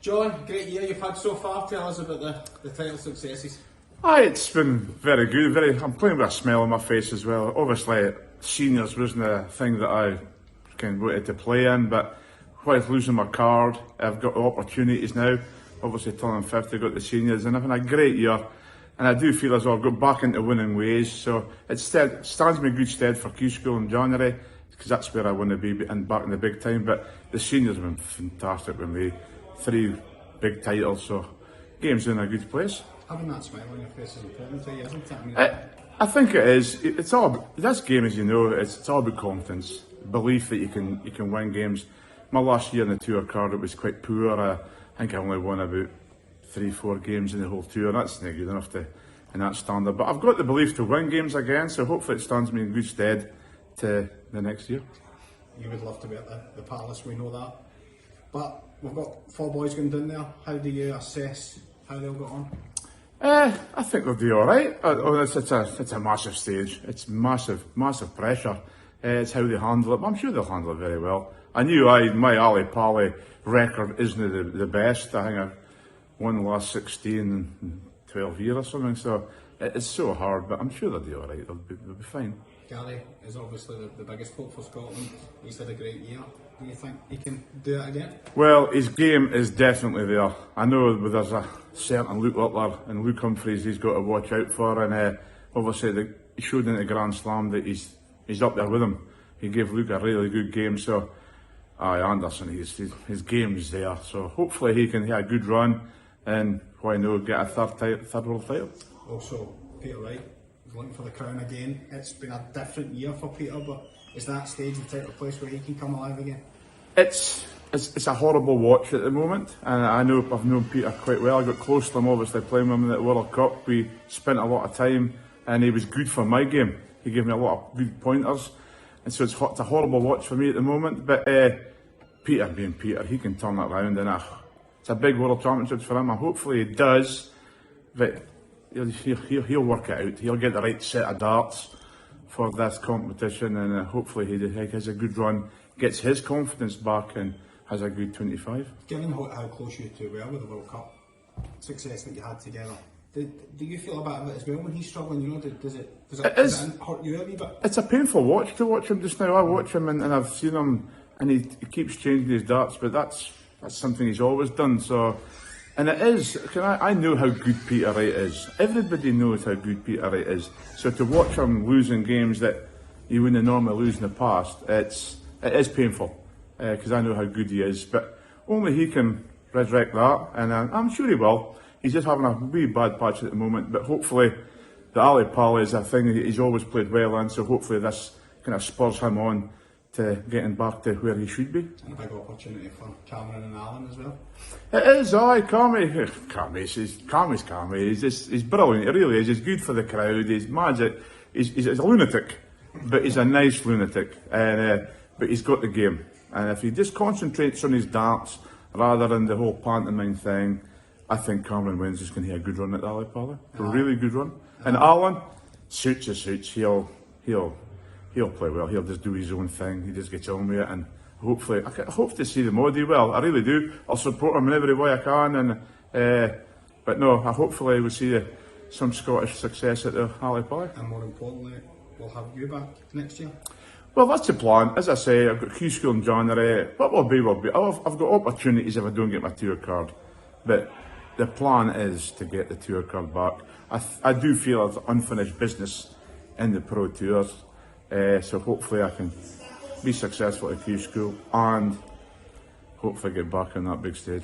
John, great year you've had so far. Tell us about the title successes. Aye, it's been very good. I'm playing with a smile on my face as well. Obviously, seniors wasn't a thing that I wanted to play in, but whilst losing my card, I've got opportunities now. Obviously, turning 50, got the seniors, and I've had a great year. And I do feel as though I've got back into winning ways. So it stands me in good stead for Q School in January, because that's where I want to be and back in the big time. But the seniors have been fantastic with me. 3 big titles, so game's in a good place. Having that smile on your face is important to you, isn't it? I think it is. It's all this game, as you know. It's all about confidence, belief that you can win games. My last year in the tour card, it was quite poor. I think I only won about 3-4 games in the whole tour. That's not good enough to in that standard. But I've got the belief to win games again, so hopefully it stands me in good stead to the next year. You would love to be at the Palace, we know that. But we've got 4 boys going down there. How do you assess how they'll get on? I think they'll do all right. It's a massive stage. It's massive pressure. It's how they handle it. But I'm sure they'll handle it very well. I knew my Ali Pali record isn't the best. I think I've won the last 16 in 12 years or something. So it's so hard, but I'm sure they'll do all right. They'll be fine. Gary is obviously the biggest hope for Scotland. He's had a great year. Do you think he can do it again? Well, his game is definitely there. I know there's a certain Luke Littler and Luke Humphries he's got to watch out for, and obviously he showed in the Grand Slam that he's up there with him. He gave Luke a really good game, so Anderson, his game's there. So hopefully he can have a good run, and why not get a third world title. Also, Peter Wright is looking for the crown again. It's been a different year for Peter, but is that stage the type of place where he can come alive again? It's a horrible watch at the moment, and I've known Peter quite well. I got close to him, obviously playing with him at the World Cup. We spent a lot of time, and he was good for my game. He gave me a lot of good pointers, and so it's a horrible watch for me at the moment. But Peter being Peter, he can turn it around, and it's a big World Championships for him. And hopefully he does, but he'll work it out. He'll get the right set of darts for this competition, and hopefully he has a good run, gets his confidence back, and has a good 25. Given how close you two were with the World Cup success that you had together, do you feel a bit of it as well when he's struggling? You know, does it hurt you a wee bit? It's a painful watch to watch him just now. I watch him and I've seen him, and he keeps changing his darts, but that's something he's always done. So, and it is. I know how good Peter Wright is. Everybody knows how good Peter Wright is. So to watch him losing games that he wouldn't normally lose in the past, it is painful. Because I know how good he is, but only he can resurrect that, and I'm sure he will. He's just having a wee bad patch at the moment, but hopefully the Ali Pali is a thing that he's always played well in, so hopefully this kind of spurs him on to getting back to where he should be. And a big opportunity for Cameron and Alan as well. It is, Cammy's Cammy. He's brilliant, he really is. He's good for the crowd, he's magic, he's a lunatic, but he's a nice lunatic, and but he's got the game. And if he just concentrates on his darts rather than the whole pantomime thing, I think Cameron wins. Is going to have a good run at the Ali Pali. A really good run. And Alan, suits. He'll play well. He'll just do his own thing. He just gets on with it, and hopefully, I hope to see them all do well. I really do. I'll support him in every way I can. And but no, hopefully we'll see some Scottish success at the Ali Pali. And more importantly, we'll have you back next year. Well, that's the plan. As I say, I've got Q School in January. What will be. I've got opportunities if I don't get my tour card. But the plan is to get the tour card back. I do feel it's unfinished business in the Pro Tours. So hopefully I can be successful at Q School and hopefully get back on that big stage.